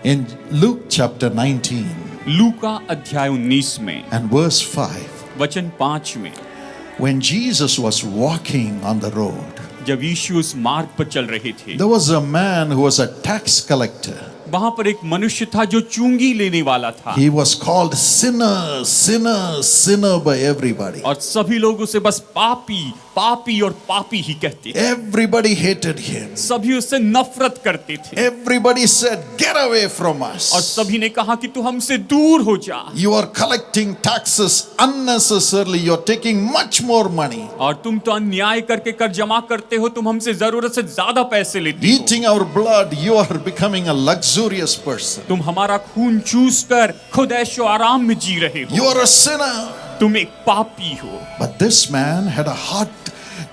In Luke chapter 19 लूका अध्याय 19 में and verse 5, वचन 5 में when Jesus was walking on the road, जब यीशु उस मार्ग पर चल रहे थे, there was a man who was a tax collector. वहां पर एक मनुष्य था जो चुंगी लेने वाला था। He was called sinner, sinner, sinner by everybody. और सभी लोग उसे बस पापी पापी और पापी ही कहते थे। Everybody hated him. सभी उससे नफरत करते थे। Everybody said, get away from और us. सभी ने कहा कि तू हमसे दूर हो जा। You are collecting taxes unnecessarily. You are taking much more money. और तुम तो अन्याय करके कर जमा करते हो, तुम हमसे जरूरत से ज्यादा पैसे लेते हो। Eating our blood, you are becoming a luxurious person. तुम हमारा खून चूस कर खुद ऐशो आराम में जी रहे हो। You are a sinner. तुम एक पापी हो। But this man had a heart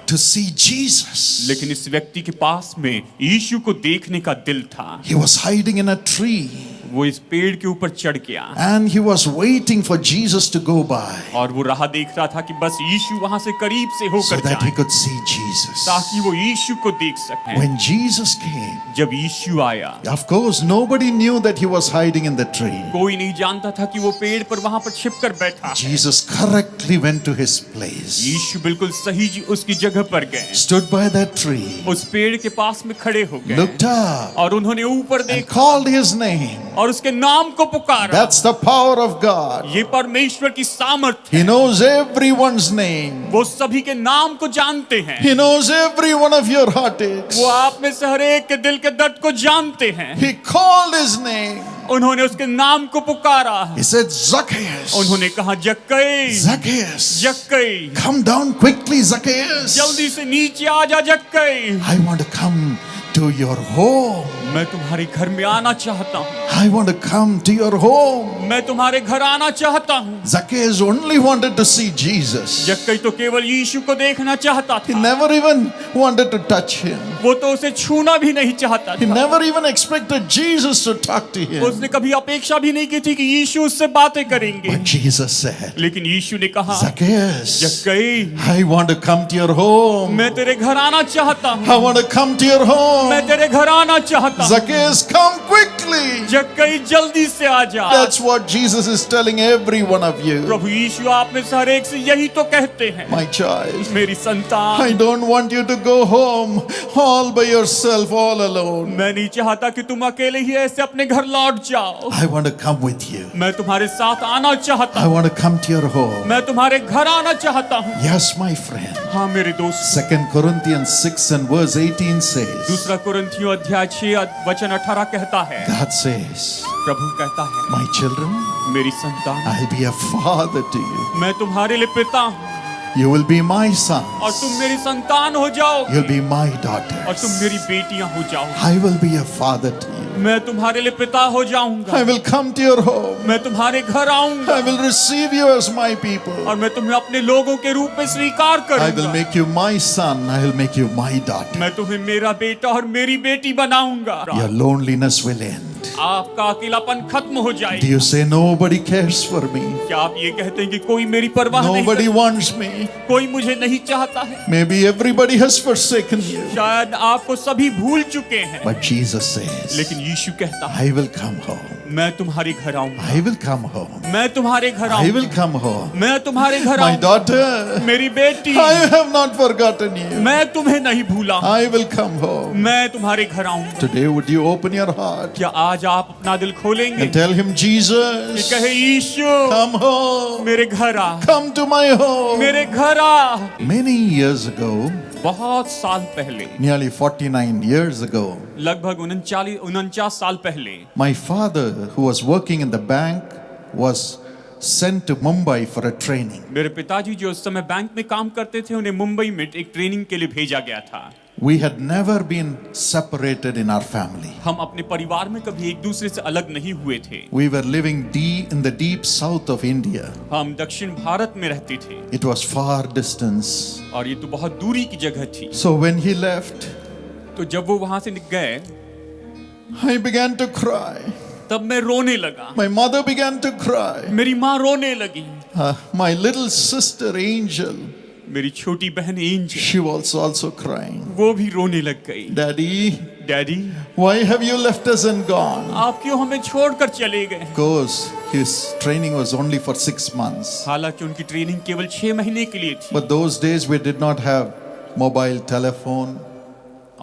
to see Jesus. लेकिन इस व्यक्ति के पास में यीशु को देखने का दिल था। He was hiding in a tree वो इस पेड़ के ऊपर चढ़ गया and he was waiting for Jesus to go by और वो राह देख रहा था कि बस यीशु वहां से करीब से so होकर that he जाए could see Jesus. ताकि वो यीशु को देख सके। When Jesus came, जब यीशु आया, of course, nobody knew that he was hiding in the tree. कोई नहीं जानता था कि वो पेड़ पर वहां पर छिप कर बैठा है। Jesus correctly went to his place, यीशु बिल्कुल सही उसकी जगह पर गए, stood by that tree, उस पेड़ के पास में खड़े हो गए looked up, और उन्होंने ऊपर and देखा called his name. और उसके नाम को पुकारा। That's the power of God. ये परमेश्वर की सामर्थ्य He है। knows everyone's name. वो सभी के नाम को जानते हैं। He knows every one of your heartaches. वो आप में से हर एक के दिल के दर्द को जानते हैं। He called his name. उन्होंने उसके नाम को पुकारा। He said, Zacchaeus, उन्होंने कहा जक्कई Zacchaeus, जक्कई, come down quickly, Zacchaeus. जल्दी से नीचे आ जा जक्कई। I want to come to your home. मैं तुम्हारे घर में आना चाहता हूँ। I want to come to your home. मैं तुम्हारे घर आना चाहता हूँ। Zacchaeus only wanted to see Jesus. जक्कई तो केवल यीशु को देखना चाहता He था। never even wanted to touch him. वो तो उसे छूना भी नहीं चाहता He था। never even expected Jesus to talk to him. उसने कभी अपेक्षा भी नहीं की थी कि यीशु उससे बातें करेंगे। But Jesus said, लेकिन यीशु ने कहा, Zacchaeus, जक्कई, I want to come to your home. मैं तेरे घर आना चाहता हूँ। I want to come to your home. मैं तेरे घर आना चाहता हूँ। Zacchaeus, come quickly. जक्कई जल्दी से आ जा। That's what Jesus is telling every one of you. प्रभु यीशु आप में से हर एक से यही तो कहते हैं। My child, मेरी संतान, I don't want you to go home all by yourself, all alone. मैं नहीं चाहता कि तुम अकेले ही ऐसे अपने घर लौट जाओ। I want to come with you. मैं तुम्हारे साथ आना चाहता I हूँ। want to come to your home. मैं तुम्हारे घर आना चाहता हूँ। Yes, my friend. हाँ मेरे दोस्त। 2 Corinthians 6 and verse 18 says, दूसरा कुरिन्थियों अध्याय 6 वचन 18 कहता है, God says, प्रभु कहता है, my children, मेरी संतान, I'll be a father to you. मैं तुम्हारे लिए पिता हूँ You will be my और sons. तुम मेरी संतान हो जाओ You'll be my और तुम daughters. मेरी बेटियां हो जाओ। I will be a father to you. मैं तुम्हारे लिए पिता हो जाऊंगा। I will come to your home. मैं तुम्हारे घर आऊंगा I will receive you as my people. और मैं तुम्हें अपने लोगों के रूप में स्वीकार I will करूंगा। make you my son. I will make you my daughter. मैं तुम्हें मेरा बेटा और मेरी बेटी बनाऊंगा। Your loneliness will end. आपका अकेलापन खत्म हो Do जाएगा। you say nobody cares for me? क्या आप ये कहते हैं कि कोई मेरी परवाह नहीं Nobody करता? wants me. कोई मुझे नहीं चाहता है? Maybe everybody has forsaken you. शायद आपको सभी भूल चुके हैं। But Jesus says, लेकिन यीशु कहता है, I will come home. मैं तुम्हारे घर आऊंगा। I will come home. मैं तुम्हारे घर I will आऊंगा। come home. मैं तुम्हारे घर My आऊंगा। daughter, मेरी बेटी, I have not forgotten you. मैं तुम्हें नहीं भूला। I will come home. मैं तुम्हारे घर आऊंगा। Today, would you open your heart क्या आज आप अपना दिल खोलेंगे and tell him, कि Jesus, कहे यीशु come home. मेरे घर आ, Come to my home. मेरे घर आ। Many years ago, बहुत साल पहले, nearly 49 years ago, लगभग 49 साल पहले, my father, who was working in the bank, was sent to Mumbai for a training. मेरे पिताजी जो उस समय बैंक में काम करते थे, उन्हें मुंबई में एक ट्रेनिंग के लिए भेजा गया था। We had never been separated in our family. हम अपने परिवार में कभी एक दूसरे से अलग नहीं हुए थे। We were living in the deep south of India. हम दक्षिण भारत में रहते थे It was far distance. और ये तो बहुत दूरी की जगह थी। So when he left, तो जब वो वहां से गए, I began to cry. तब मैं रोने लगा। My mother began to cry. मेरी माँ रोने लगी। My little sister Angel, मेरी छोटी बहन angel, she was also crying. वो भी रोने लग गई। Daddy, daddy, why have you left us and gone? आप क्यों हमें छोड़कर चले गए? Of course, his training was only for 6 months. हालांकि उनकी ट्रेनिंग केवल 6 महीने के लिए थी, But those days we did not have mobile telephone.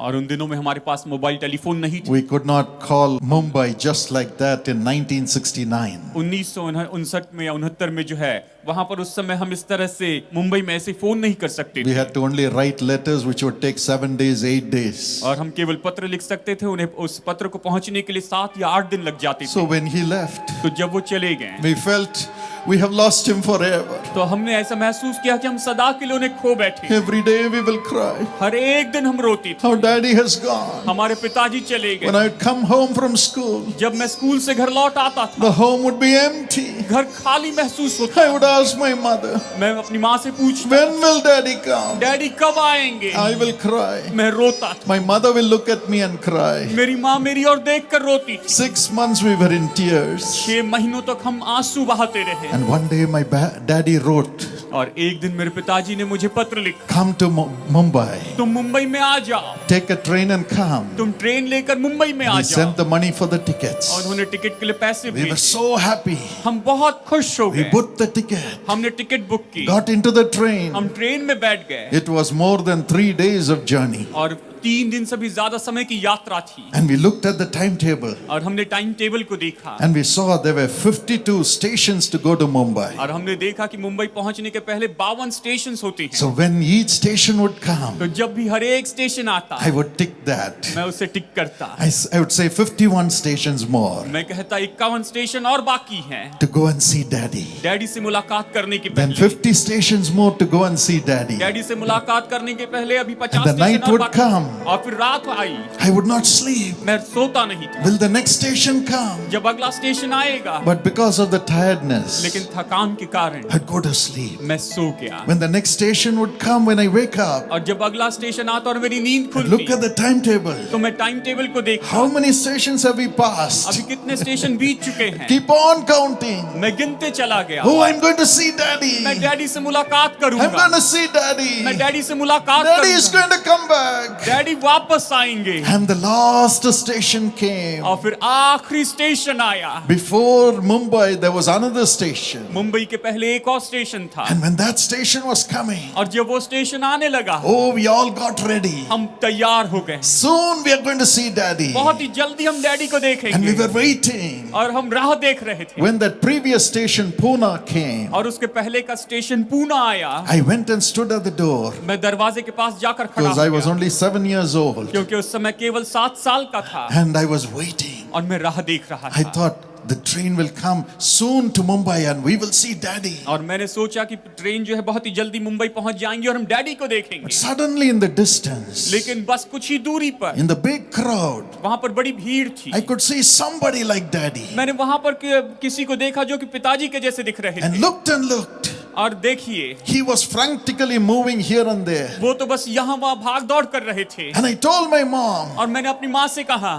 और उन दिनों में हमारे पास मोबाइल टेलीफोन नहीं था। We could not call Mumbai just like that in 1969. 1959 में या 69 में जो है, वहां पर उस समय हम इस तरह से मुंबई में ऐसे फोन नहीं कर सकते We थे, had to only write letters which would take 7 days, 8 days. और हम केवल पत्र लिख सकते थे, उन्हें उस पत्र को पहुंचने के लिए 7 या 8 दिन लग जाते थे। So when he left, तो जब वो चले गए, we felt we have lost him forever. तो हमने ऐसा महसूस किया कि हम सदा के लिए उन्हें खो बैठे। Every day we will cry. हर एक दिन हम रोते थे, Our daddy has gone. हमारे पिताजी चले When गए। I would come home from school, जब मैं स्कूल से घर लौट आता था, the home would be empty. घर खाली महसूस होता। I would ask my mother, मैं अपनी माँ से पूछता, when will daddy come? Daddy कब आएंगे? I will cry. मैं रोता था। My mother will look at me and cry. मेरी माँ मेरी ओर देखकर रोती थी। 6 months we were in tears. 6 महीनों तक हम आंसू बहाते रहे। And one day my daddy wrote, और एक दिन मेरे पिताजी ने मुझे पत्र लिखा, come to Mumbai. तुम मुंबई में आ जाओ, Take a train and come. तुम ट्रेन लेकर मुंबई में आ He जाओ। sent the money for the tickets. और उन्होंने टिकट के लिए पैसे We were भेजे। so happy. हम बहुत खुश हो We गए। booked the ticket, हमने टिकट बुक की, got into the train. हम ट्रेन में बैठ गए, It was more than 3 days of journey. और 3 दिन से भी ज्यादा समय की यात्रा थी। And we looked at the timetable और हमने टाइम टेबल को देखा, and we saw there were 52 stations to go to Mumbai. और हमने देखा कि मुंबई पहुंचने के पहले 52 स्टेशन होते हैं। So when each station would come, तो जब भी हर एक स्टेशन आता, I would tick that. मैं उसे टिक करता। I would say 51 stations more मैं कहता 51 स्टेशन और बाकी हैं to go and see daddy. Daddy से मुलाकात करने के Then पहले। 50 stations more to go and see daddy. Daddy से मुलाकात करने के पहले अभी 50 And the स्टेशन night और would बाकी। come. और फिर रात आई, I would not sleep. मैं सोता नहीं था। Will the next station come? जब अगला स्टेशन आएगा, But because of the tiredness, लेकिन थकान के कारण I'd go to sleep. मैं सो गया। When the next station would come, when I wake up, और जब अगला स्टेशन आता और मेरी नींद I'd look खुलती, at the timetable. तो मैं टाइम टेबल को देखता, How many stations have we passed? अभी कितने स्टेशन बीत चुके हैं। Keep on counting. मैं गिनते चला गया। Oh, I'm going to see daddy. मैं डैडी से मुलाकात I'm करूंगा, going to see daddy. मैं डैडी से मुलाकात Daddy is करूंगा, going to come back. Daddy वापस आएंगे। And the last station came. और फिर आखिरी स्टेशन आया। Before Mumbai, there was another station. Mumbai के पहले एक और स्टेशन था, And when that station was coming, और जब वो स्टेशन आने लगा, oh, we all got ready. हम तैयार हो गए। Soon we are going to see daddy. बहुत ही जल्दी हम डैडी को And we देखेंगे, were waiting. और हम राह देख रहे थे। When that previous station, Pune, came, और उसके पहले का स्टेशन पूना आया। I went and stood at the door मैं दरवाजे के पास जाकर खड़ा because हो I was गया, only 7 years old. क्योंकि उस समय केवल 7 साल का था, And I was waiting. और मैं राह देख रहा I था। thought the train will come soon to Mumbai and we will see daddy. और मैंने सोचा कि ट्रेन जो है बहुत ही जल्दी मुंबई पहुंच जाएंगी और हम डैडी को देखेंगे। Suddenly in the distance, लेकिन बस कुछ ही दूरी पर, in the big crowd, वहां पर बड़ी भीड़ थी। I could see somebody like daddy. मैंने वहां पर किसी को देखा जो कि पिताजी के जैसे दिख रहे And थे। looked. और देखिए, He was frantically moving here and there. वो तो बस यहाँ वहाँ भाग दौड़ कर रहे थे। And I told my mom, और मैंने अपनी माँ से कहा,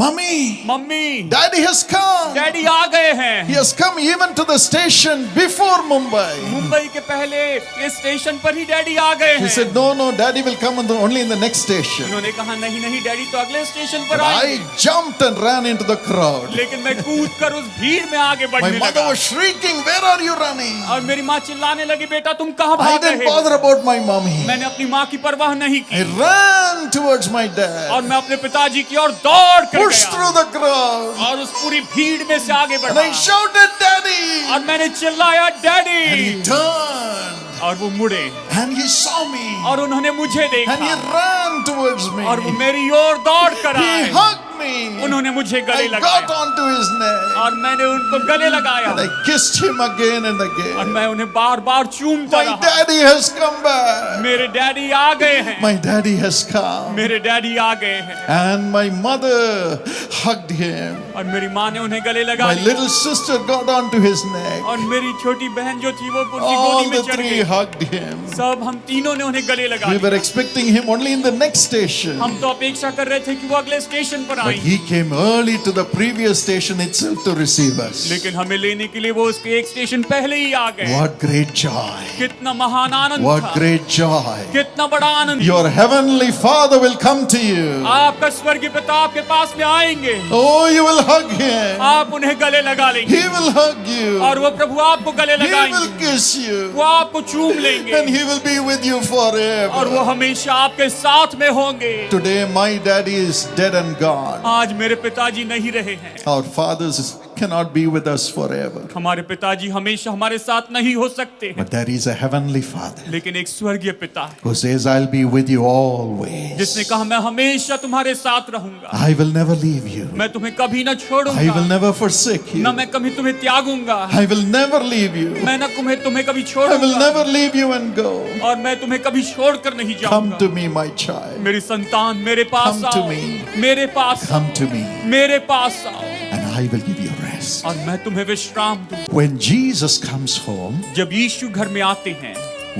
Mommy, mummy, daddy has come. Daddy आ गए He हैं। has come even to the station before Mumbai. Mumbai के पहले इस स्टेशन पर ही डैडी आ गए He हैं। said, no, daddy will come only in the next station. उन्होंने कहा नहीं नहीं, डैडी तो अगले स्टेशन पर But आएंगे। I jumped and ran into the crowd. लेकिन मैं कूद कर उस भीड़ में आगे My बढ़ने mother लगा, was shrieking, where are you running? और मेरी माँ चिल्लाने लगी, बेटा तुम कहाँ I भाग didn't रहे हो? bother about my mommy. मैंने अपनी माँ की परवाह नहीं I की, ran towards my dad, और मैं अपने पिताजी की ओर दौड़ कर pushed गया, through the crowd, और उस पूरी भीड़ में से आगे and बढ़ा, I shouted, Daddy! और मैंने चिल्लाया And डैडी, he turned, और वो मुड़े, and he saw me, और उन्होंने मुझे and he देखा, ran towards me. और वो मेरी ओर दौड़ कर He आए, hugged me. उन्होंने मुझे गले I got लगाया, onto his neck, और मैंने उनको गले लगाया, and I kissed him again and और again. मैं उन्हें बार बार चूमता My रहा। daddy has come back. मेरे डैडी आ गए हैं, My daddy has come. मेरे डैडी आ गए हैं, And my mother hugged him. और मेरी माँ ने उन्हें गले लगा My लिया, little sister got onto his neck. और मेरी छोटी बहन जो थी वो उनकी All गोदी में the चढ़ three गई। hugged him. सब हम तीनों ने उन्हें गले लगा We लिया। were expecting him only in the next station. हम तो अपेक्षा कर रहे थे कि वो अगले स्टेशन पर But I he came early to the previous station itself to receive us. लेकिन हमें लेने के लिए वो उसके एक स्टेशन पहले ही आ गए। What great joy! कितना महान आनंद What था, great joy! कितना बड़ा आनंद। Your heavenly Father will come to you. आपका स्वर्गीय पिता आपके पास में आएंगे, Oh, you will hug him. आप उन्हें गले लगा लेंगे He will hug you. और वो प्रभु आपको गले He will लगाएंगे, kiss you. वो आपको चूम लेंगे And he will be with you और forever. वो हमेशा आपके साथ में होंगे। Today my daddy is dead and gone. आज मेरे पिताजी नहीं रहे हैं, Our fathers cannot be with us forever. हमारे पिताजी हमेशा हमारे साथ नहीं हो सकते हैं, But there is a heavenly Father लेकिन एक स्वर्गीय पिता है who says, I'll be with you always. जिसने कहा मैं हमेशा तुम्हारे साथ रहूंगा, I will never leave you. मैं तुम्हें कभी न I will छोड़ूंगा, never forsake you. न मैं कभी तुम्हें त्यागूंगा, I will never leave you. मैं न तुम्हें कभी I will छोड़ूंगा never leave you and go. और मैं तुम्हें कभी छोड़कर नहीं Come जाऊंगा। to me, my child. मेरी संतान मेरे पास Come to आओ, me. मेरे पास Come to me, मेरे पास आओ and I will give you rest. और मैं तुम्हें विश्राम दूं। When Jesus comes home, जब यीशु घर में आते हैं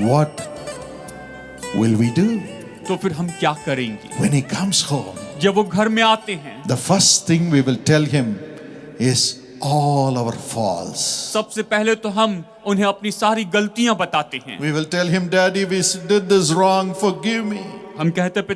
what will we do? तो फिर हम क्या करेंगे? When he comes home, जब वो घर में आते हैं the first thing we will tell him is all our faults. सबसे पहले तो हम उन्हें अपनी सारी गलतियां बताते हैं। We will tell him, Daddy, we did this wrong, forgive me. हम कहते हैं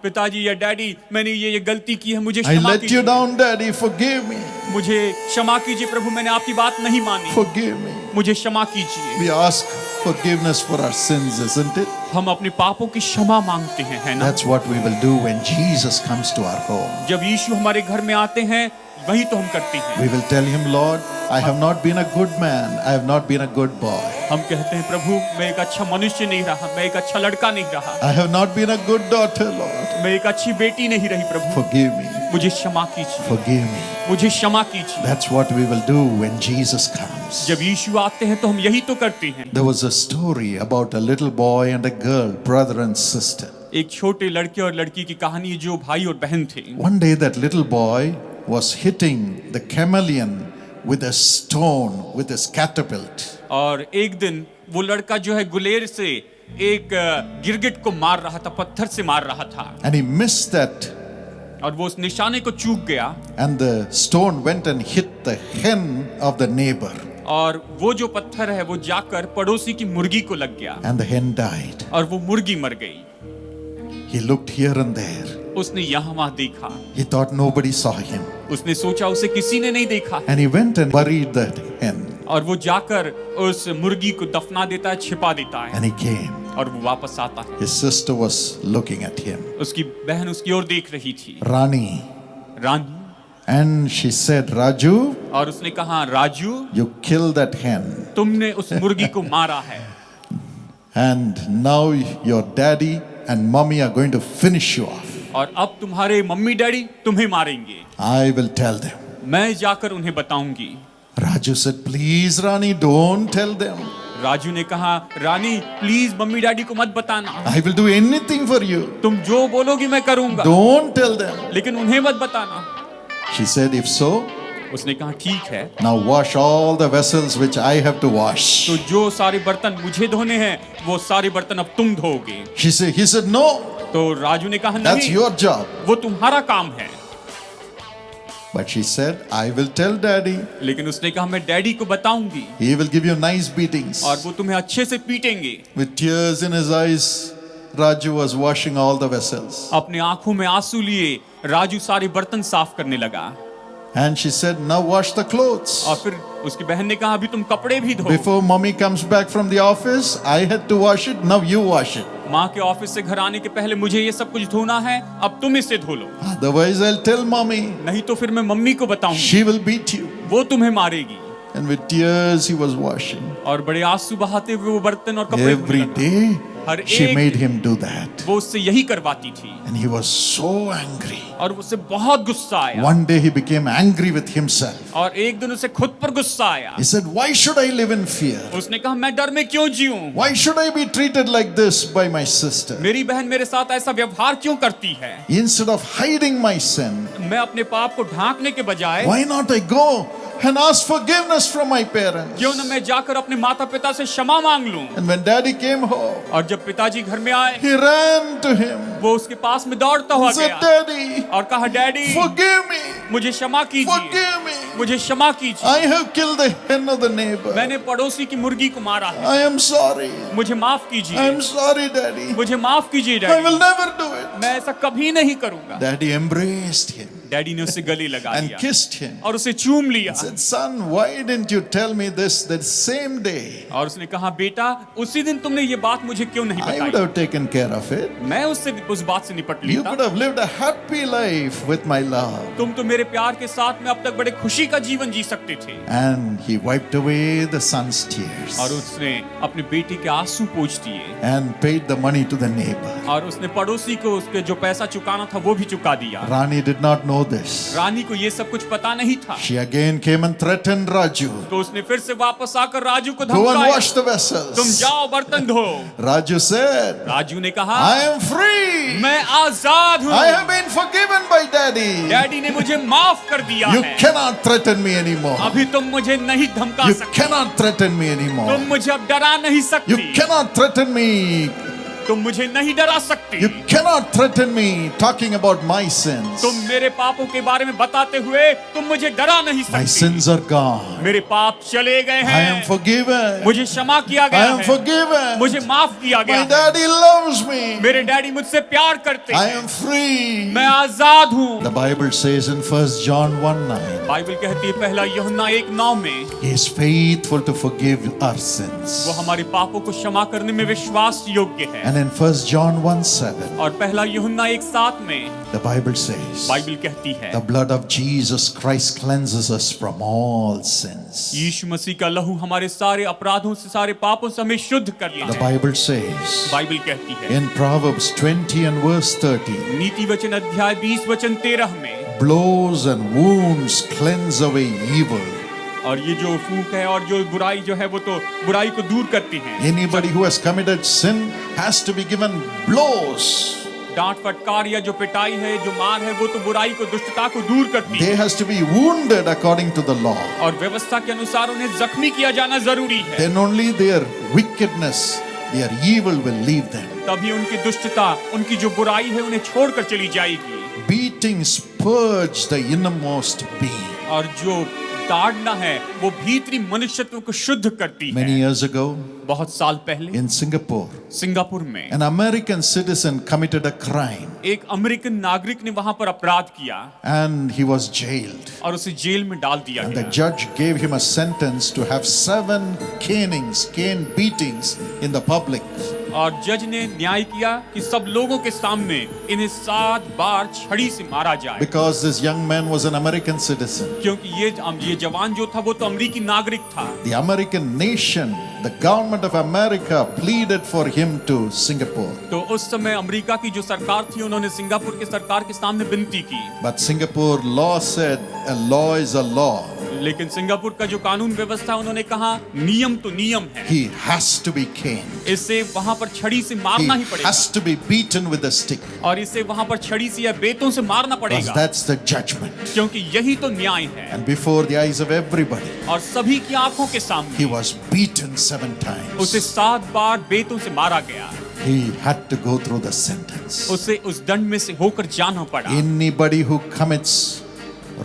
पिताजी या डैडी मैंने ये गलती की है, मुझे I क्षमा let you कीजिए, down, Daddy, forgive me. मुझे क्षमा कीजिए प्रभु, मैंने आपकी बात नहीं मानी, Forgive me. मुझे क्षमा कीजिए। We ask forgiveness for our sins, isn't it? हम अपने पापों की क्षमा मांगते हैं, है ना? That's what we will do when Jesus comes to our home. जब यीशु हमारे घर में आते हैं वही तो हम करते हैं। We will tell him, Lord, I have not been a good man. I have not been a good boy. हम कहते हैं प्रभु मैं एक अच्छा मनुष्य नहीं रहा, मैं एक अच्छा लड़का नहीं रहा, I have not been a good daughter, Lord. मैं एक अच्छी बेटी नहीं रही प्रभु, Forgive me. मुझे क्षमा कीजिए, Forgive me. मुझे क्षमा कीजिए। That's what we will do when Jesus comes. जब यीशु आते हैं तो हम यही तो करते हैं। There was a story about a little boy and a girl, brother and sister. एक छोटे लड़के और लड़की की कहानी जो भाई और बहन थे। One day that little boy was hitting the chameleon with a stone with his catapult. और एक दिन वो लड़का जो है गुलेर से एक गिरगिट को मार रहा था, पत्थर से मार रहा था And he missed that, और वो उस निशाने को चूक गया and the stone went and hit the hen of the neighbor, और वो जो पत्थर है वो जाकर पड़ोसी की मुर्गी को लग गया and the hen died. और वो मुर्गी मर गई। He looked here and there. उसने यहाँ वहाँ देखा, He thought nobody saw him. उसने सोचा उसे किसी ने नहीं देखा, And he went and buried that hen. और वो जाकर उस मुर्गी को दफना देता है, छिपा देता है And he came. और वो वापस आता है। His sister was looking at him, उसकी बहन उसकी ओर देख रही थी, Rani. Rani, And she said, Raju, और उसने कहा Raju you killed that hen. तुमने उस मुर्गी को मारा है And now your daddy and mommy are going to finish you off. और अब तुम्हारे मम्मी डैडी तुम्हें मारेंगे, I will tell them. मैं जाकर उन्हें बताऊंगी। Raju said, please, Rani, don't tell them. Raju ने कहा रानी प्लीज मम्मी डैडी को मत बताना, I will do anything for you. तुम जो बोलोगी मैं करूंगा, Don't tell them. लेकिन उन्हें मत बताना। She said, if so, उसने कहा ठीक है, now wash all the vessels which I have to wash. तो जो सारे बर्तन मुझे धोने हैं वो सारे बर्तन अब तुम धोगे। He said, no, तो राजू ने कहा that's नहीं, your job. वो तुम्हारा काम है। But she said, I will tell daddy. लेकिन उसने कहा मैं डैडी को बताऊंगी He will give you nice beatings. और वो तुम्हें अच्छे से पीटेंगे। With tears in his eyes, Raju was washing all the vessels. अपने आंखों में आंसू लिए राजू सारे बर्तन साफ करने लगा। And she said, now wash the clothes. और फिर उसकी बहन ने कहा अभी तुम कपड़े भी धो। Before mommy comes back from the office, I had to wash it, now you wash it. माँ के ऑफिस से घर आने के पहले मुझे ये सब कुछ धोना है, अब तुम इसे धो लो, Otherwise, I'll tell mommy. नहीं तो फिर मैं मम्मी को बताऊंगी, She will beat you. वो तुम्हें मारेगी। And with tears, he was washing. और बड़े आंसू बहाते हुए वो बर्तन और कपड़े धोने Every लगा। day, हर she एक made him do that. वो उससे यही करवाती थी And he was so angry. और उससे बहुत गुस्सा आया। One day, he became angry with himself. और एक दिन उसे खुद पर गुस्सा आया। He said, why should I live in fear? उसने कहा मैं डर में क्यों जीऊं? Why should I be treated like this by my sister? मेरी बहन मेरे साथ ऐसा व्यवहार क्यों करती है? Instead of hiding my sin, मैं अपने पाप को ढांकने के बजाय why not I go and ask forgiveness from my parents. क्यों न मैं जाकर अपने माता पिता से क्षमा मांग लूं। And when daddy came home, और जब पिताजी घर में आए, he ran to him वो उसके पास में दौड़ता हुआ and said, गया Daddy, और कहा, डैडी forgive me, मुझे क्षमा कीजिए, forgive me. मुझे क्षमा कीजिए, I have killed the hen of the neighbor. मैंने पड़ोसी की मुर्गी को मारा है, I am sorry. मुझे माफ I कीजिए, am sorry, Daddy. मुझे माफ कीजिए I daddy, will never do it. मैं ऐसा कभी नहीं करूंगा। Daddy embraced him डैडी ने उससे गले लगा and लिया kissed him. और उसे चूम लिया Said, son, why didn't you tell me this that same day? और उसने कहा, बेटा उसी दिन तुमने ये बात मुझे क्यों नहीं I would बताई, have taken care of it. मैं उससे उस बात से निपट You लेता। could have lived a happy life with my love. तुम तो मेरे प्यार के साथ में अब तक बड़े खुशी का जीवन जी सकते थे। And he wiped away the son's tears और उसने अपने बेटे के आंसू पोंछ दिए and paid the money to the neighbor. और उसने पड़ोसी को उसके जो पैसा चुकाना था वो भी चुका दिया। Rani did not know this. रानी को ये सब कुछ पता नहीं था, She again came and threatened Raju. तो उसने फिर से वापस आकर राजू को Go and धमकाया, wash the तुम vessels. जाओ बर्तन धो। Raju said, राजू ने कहा, I am free. मैं आजाद हूँ, I have been forgiven by daddy. Daddy ने मुझे माफ कर दिया You है, cannot threaten me anymore. अभी तुम मुझे नहीं धमका You सकते, cannot threaten me anymore. तुम मुझे अब डरा नहीं You सकती, cannot threaten me. तुम मुझे नहीं डरा सकती, You cannot threaten me talking about my sins. तुम मेरे पापों के बारे में बताते हुए तुम मुझे डरा नहीं My सकती। sins are gone. मेरे पाप चले गए I am हैं, forgiven. मुझे क्षमा किया I गया am है, forgiven. मुझे माफ किया गया My है, daddy loves me. मेरे डैडी मुझसे प्यार करते I हैं, am free. मैं आजाद हूँ। The Bible says in 1 John 1:9, Bible कहती है पहला यूहन्ना 1:9 में, He is faithful to forgive our वो sins. हमारे पापों को क्षमा करने में विश्वास योग्य है। And in 1 John 1:7, और पहला यूहन्ना 1:7 में the Bible says, बाइबल कहती है, The blood of Jesus Christ cleanses us from all sins. यीशु मसीह का लहू हमारे सारे अपराधों से, सारे पापों से हमें शुद्ध करता The है। Bible says बाइबल कहती है in Proverbs 20 and verse 30, नीति वचन अध्याय 20 वचन 13 में, blows and wounds cleanse away evil. और ये जो फूंक है और जो बुराई जो है वो तो बुराई को दूर करती है। Anybody who has committed sin has to be given blows. डांट फटकार या जो पिटाई है, जो मार है, वो तो बुराई को, दुष्टता को दूर करती They है। has to be wounded according to the law. और व्यवस्था के अनुसार उन्हें जख्मी किया जाना जरूरी है, Then only their wickedness, their evil will leave them. तभी उनकी दुष्टता, उनकी जो बुराई है उन्हें छोड़कर चली जाएगी। Beatings purge the innermost being. और जो ताड़ना है वो भीतरी मनुष्यत्व को शुद्ध करती Many है। years ago बहुत साल पहले in Singapore, सिंगापुर में an American citizen committed a crime एक अमेरिकन नागरिक ने वहां पर अपराध किया and he was jailed. और उसे जेल में डाल दिया And the गया। judge gave him a sentence to have 7 cane beatings in the public. और जज ने न्याय किया कि सब लोगों के सामने इन्हें 7 बार छड़ी से मारा जाए, Because this young man was an American citizen. क्योंकि ये जवान जो था वो तो अमेरिकी नागरिक था। The American nation, the government of America pleaded for him to Singapore. तो उस समय अमेरिका की जो सरकार थी उन्होंने सिंगापुर की सरकार के सामने विनती की, But Singapore law said a law is a law. लेकिन सिंगापुर का जो कानून व्यवस्था उन्होंने कहा नियम तो नियम है, He has to be caned. इसे वहां पर छड़ी से He मारना ही पड़ेगा has to be beaten with a stick. और इसे वहां पर छड़ी से या बेतों से मारना Because पड़ेगा, that's the judgment. क्योंकि यही तो न्याय है। And before the eyes of everybody, और सभी की आंखों के he सामने was beaten 7 times. उसे 7 बार बेतों से मारा गया, He had to go through the sentence. उसे उस दंड में से होकर जाना पड़ा। Anybody who commits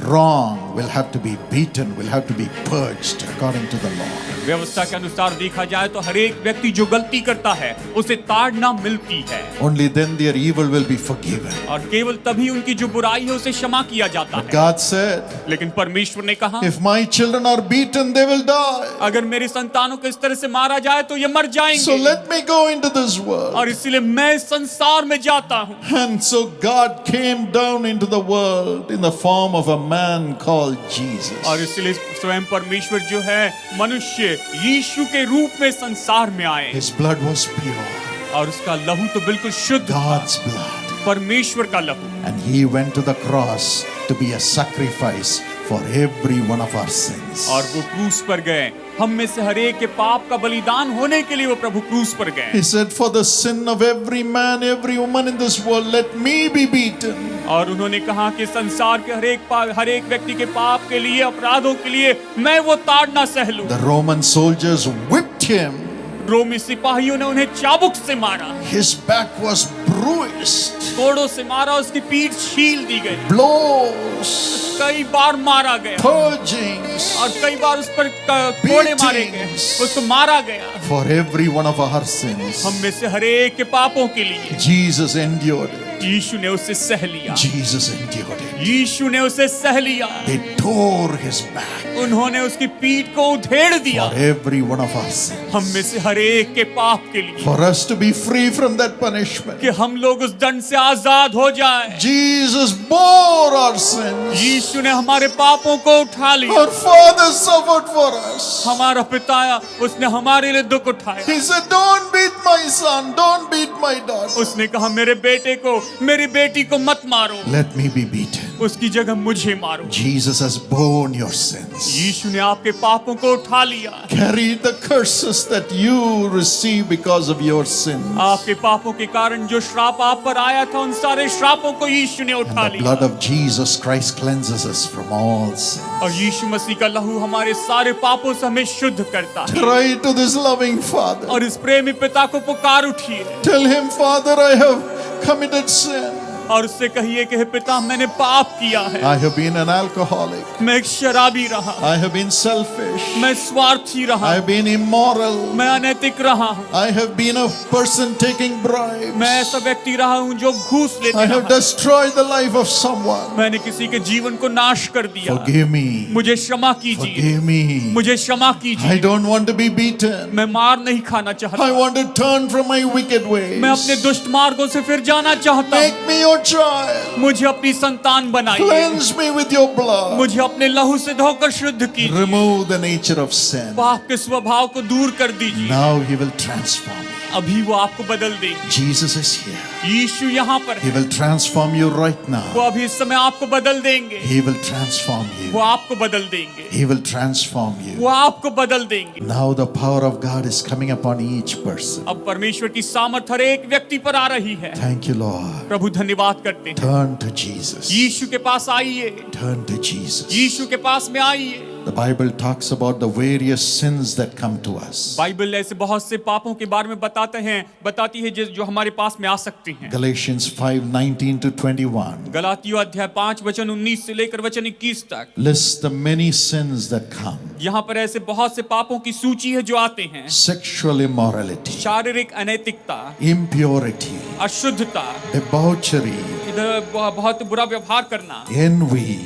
wrong will have to be beaten, will have to be purged according to the law. व्यवस्था के अनुसार देखा जाए तो हर एक व्यक्ति जो गलती करता है उसे ताड़ना मिलती है, Only then their evil will be forgiven. और केवल तभी उनकी जो बुराई है उसे क्षमा किया जाता है। God said, लेकिन परमेश्वर ने कहा, if my children are beaten, they will die. अगर मेरी संतानों को इस तरह से मारा जाए तो ये मर So जाएंगे, let me go into this world. और इसलिए मैं संसार में जाता हूँ। And so God came down into the world in the form of a man called Jesus. और इसलिए स्वयं परमेश्वर जो है मनुष्य यीशु के रूप में संसार में आए, His blood was pure, और उसका लहू तो बिल्कुल शुद्ध था, God's blood. परमेश्वर का लहू। And he went to the cross to be a sacrifice for every one of our sins. और वो क्रूस पर गए, हम में से हर एक के पाप का बलिदान होने के लिए वो प्रभु क्रूस पर गए। He said, for the sin of every man, every woman in this world, let me be beaten. और उन्होंने कहा कि संसार के हर एक व्यक्ति के पाप के लिए, अपराधों के लिए मैं वो ताड़ना सह लूं। The Roman soldiers whipped him. रोमी सिपाहियों ने उन्हें चाबुक से मारा, His back was bruised. कोड़ों से मारा, उसकी पीठ छील दी गई, Blows, कई बार मारा गया purgings, और कई बार उस पर कोड़े मारे गए, उसको मारा गया। for every one of our sins. हम में से हर एक के पापों के लिए Jesus endured it. यीशु ने उसे सह लिया, Jesus endured it. यीशु ने उसे सह लिया। They tore his back उन्होंने उसकी पीठ को उधेड़ दिया, for every one of our sins. हम में से हर एक के पाप के लिए, For us to be free from that punishment. कि हम लोग उस दंड से आजाद हो जाएं। Jesus bore our sins. यीशु ने हमारे पापों को उठा लिया। Our Father suffered for us. हमारा पिता, उसने हमारे लिए दुख उठाया। He said, don't beat my son, don't beat my daughter. उसने कहा मेरे बेटे को, मेरी बेटी को मत मारो, Let me be beaten. उसकी जगह मुझे मारो। Jesus has borne your sins. यीशु ने आपके पापों को उठा लिया। Carry the curses that you receive because of your sins. आपके पापों के कारण जो श्राप आप पर आया था, उन सारे श्रापों को यीशु ने उठा And the लिया। blood of Jesus Christ cleanses us from all sin. और यीशु मसीह का लहू हमारे सारे पापों से हमें शुद्ध करता है। Cry to this loving Father. और इस प्रेमी पिता को पुकार उठिए Tell him, Father, I have committed sin. और उससे कहिए कि हे पिता, मैंने पाप किया है, I have been an alcoholic. मैं एक शराबी रहा, I have been selfish. मैं स्वार्थी रहा, I have been immoral. मैं अनैतिक रहा हूँ, I have been a person taking bribes. मैं ऐसा व्यक्ति रहा हूँ जो घूस लेते I have रहा, destroyed the life of someone. मैंने किसी के जीवन को नाश कर दिया। Forgive me. मुझे क्षमा कीजिए, Forgive me. मुझे क्षमा I कीजिए। don't want to be beaten. मैं मार नहीं खाना चाहता, I want to turn from my wicked ways. मैं अपने दुष्ट मार्गों से फिर जाना चाहता हूँ। Make me your child. मुझे अपनी संतान बनाइए, Cleanse me with your blood. मुझे अपने लहू से धोकर शुद्ध कीजिए, Remove the nature of sin. पाप के स्वभाव को दूर कर दीजिए। Now he will transform you. अभी वो आपको बदल देंगे। Jesus is here. यीशु यहाँ पर He है, will transform you right वो now. अभी इस समय आपको बदल देंगे, He will transform वो you. आपको बदल देंगे, He will transform वो you. आपको बदल देंगे। Now the power of God is coming upon each person. अब परमेश्वर की सामर्थ हर एक व्यक्ति पर आ रही है। Thank you, Lord. प्रभु धन्यवाद करते हैं। Turn to Jesus. यीशु के पास आइए, Turn to Jesus. यीशु के पास में आइए। The Bible talks about the various sins that come to us. Bible ऐसे बहुत से पापों के बारे में बताती है जो हमारे पास में आ सकते हैं। Galatians 5:19 to 21 गलातियों अध्याय 5 वचन 19 से लेकर वचन 21 तक lists the many sins that come. यहाँ पर ऐसे बहुत से पापों की सूची है जो आते हैं। Sexual immorality, शारीरिक अनैतिकता, impurity, अशुद्धता, debauchery, इधर बहुत बुरा व्यवहार करना, envy,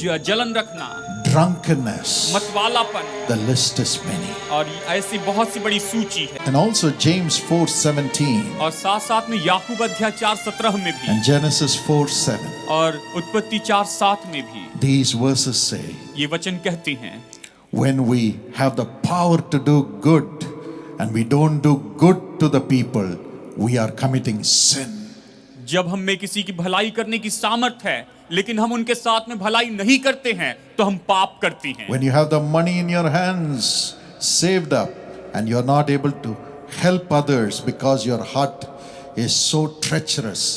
जलन रखना, drunkenness. मतवालापन, The list is many. और ऐसी बहुत सी बड़ी सूची है। And also James 4:17 और साथ साथ में याकूब अध्याय 4:17 में भी and Genesis 4:7. और उत्पत्ति 4:7 में भी These verses say, ये वचन कहते हैं, when we have the power to do good and we don't do good to the people, we are committing sin. जब हम में किसी की भलाई करने की सामर्थ है लेकिन हम उनके साथ में भलाई नहीं करते हैं तो हम पाप करते हैं। When you have the money in your hands saved up and you're not able to help others because your heart is so treacherous,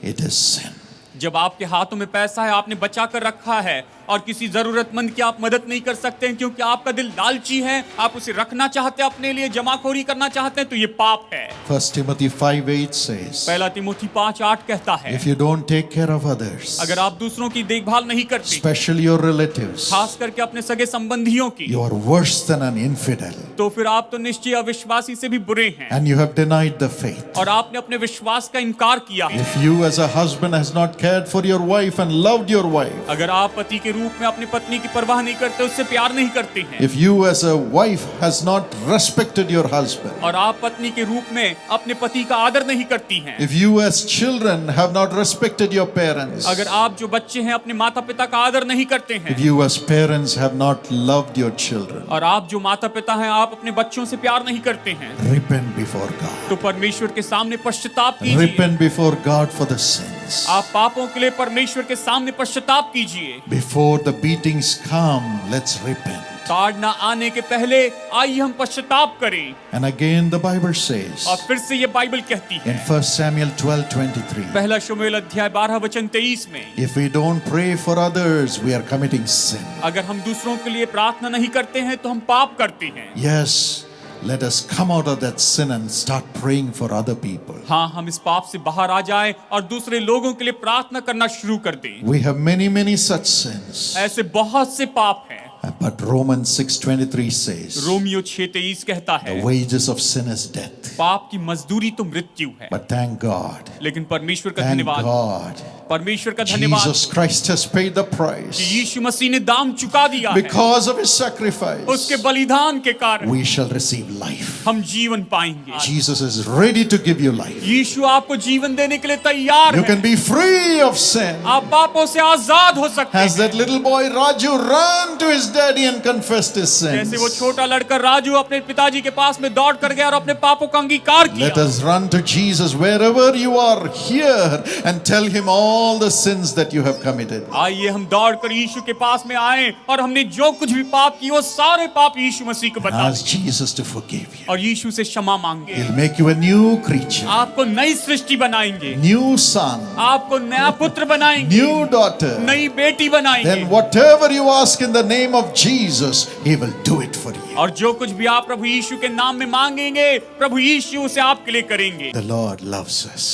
it is sin. जब आपके हाथों में पैसा है, आपने बचा कर रखा है और किसी जरूरतमंद की आप मदद नहीं कर सकते हैं क्योंकि आपका दिल लालची है, आप उसे रखना चाहते हैं अपने लिए, जमाखोरी करना चाहते हैं, तो ये पाप है। 1 Timothy 5:8 says, पहला तिमोथी 5:8 कहता है, if you don't take care of others, अगर आप दूसरों की देखभाल नहीं करते, especially your relatives, खास करके अपने सगे संबंधियों की, you are worse than an infidel तो फिर आप तो निश्चय अविश्वासी से भी बुरे हैं and you have denied the faith. और आपने अपने विश्वास का इनकार किया है। If you as a husband has not cared for your wife and loved your wife, अगर आप पति के रूप में अपनी पत्नी की परवाह नहीं करते, उससे प्यार नहीं करते हैं, if you as a wife has not respected your husband, और आप पत्नी के रूप में अपने पति का आदर नहीं करती हैं, if you as children have not respected your parents, अगर आप जो बच्चे हैं अपने माता पिता का आदर नहीं करते हैं, if you as parents have not loved your children, और आप जो माता पिता हैं आप अपने बच्चों से प्यार नहीं करते हैं, repent before God. तो परमेश्वर के सामने पश्चाताप कीजिए, Repent before God for the sins. sins. आप पापों के लिए परमेश्वर के सामने पश्चाताप कीजिए। Before the beatings come, let's repent. ताड़ना आने के पहले आइए हम पश्चाताप करें। And again the Bible says और फिर से ये बाइबल कहती है in 1 Samuel 12:23, पहला शमूएल अध्याय 12 वचन 23 में, if we don't pray for others, we are committing sin. अगर हम दूसरों के लिए प्रार्थना नहीं करते हैं तो हम पाप करते हैं। Yes, let us come out of that sin and start praying for other people. हाँ, हम इस पाप से बाहर आ जाएं और दूसरे लोगों के लिए प्रार्थना करना शुरू कर दें। We have many such sins. ऐसे बहुत से पाप हैं। But Romans 6:23 says, रोमियो 6:23 कहता है, the wages of sin is death. पाप की मजदूरी तो मृत्यु है। But thank God, लेकिन परमेश्वर का thank धन्यवाद, God, परमेश्वर का धन्यवाद Jesus Christ has paid the कि price. यीशु मसीह ने दाम चुका दिया है। Because of his sacrifice, उसके बलिदान के कारण we shall receive life. हम जीवन पाएंगे। Jesus is ready to give you life. यीशु आपको जीवन देने के लिए तैयार You है। can be free of sin. आप पापों से आजाद हो सकते Has हैं। that little boy Raju run to his daddy and confessed his जैसे वो sins? छोटा लड़का राजू अपने पिताजी के पास में दौड़ कर गया और अपने पापों का अंगीकार Let किया। us run to Jesus wherever you are here and tell him all the sins that you have committed. आइए हम दौड़ कर यीशु के पास में आए और हमने जो कुछ भी पाप किए वो सारे पाप यीशु मसीह को बता Ask Jesus to forgive you. और यीशु से क्षमा मांगे। He'll make you a new creature, आपको नई सृष्टि बनाएंगे, new son, आपको नया पुत्र बनाएंगे, new daughter. नई बेटी बनाएंगे। Then whatever you ask in the name of Jesus, he will do it for you. और जो कुछ भी आप प्रभु यीशु के नाम में मांगेंगे प्रभु यीशु उसे आपके लिए करेंगे। The Lord loves us.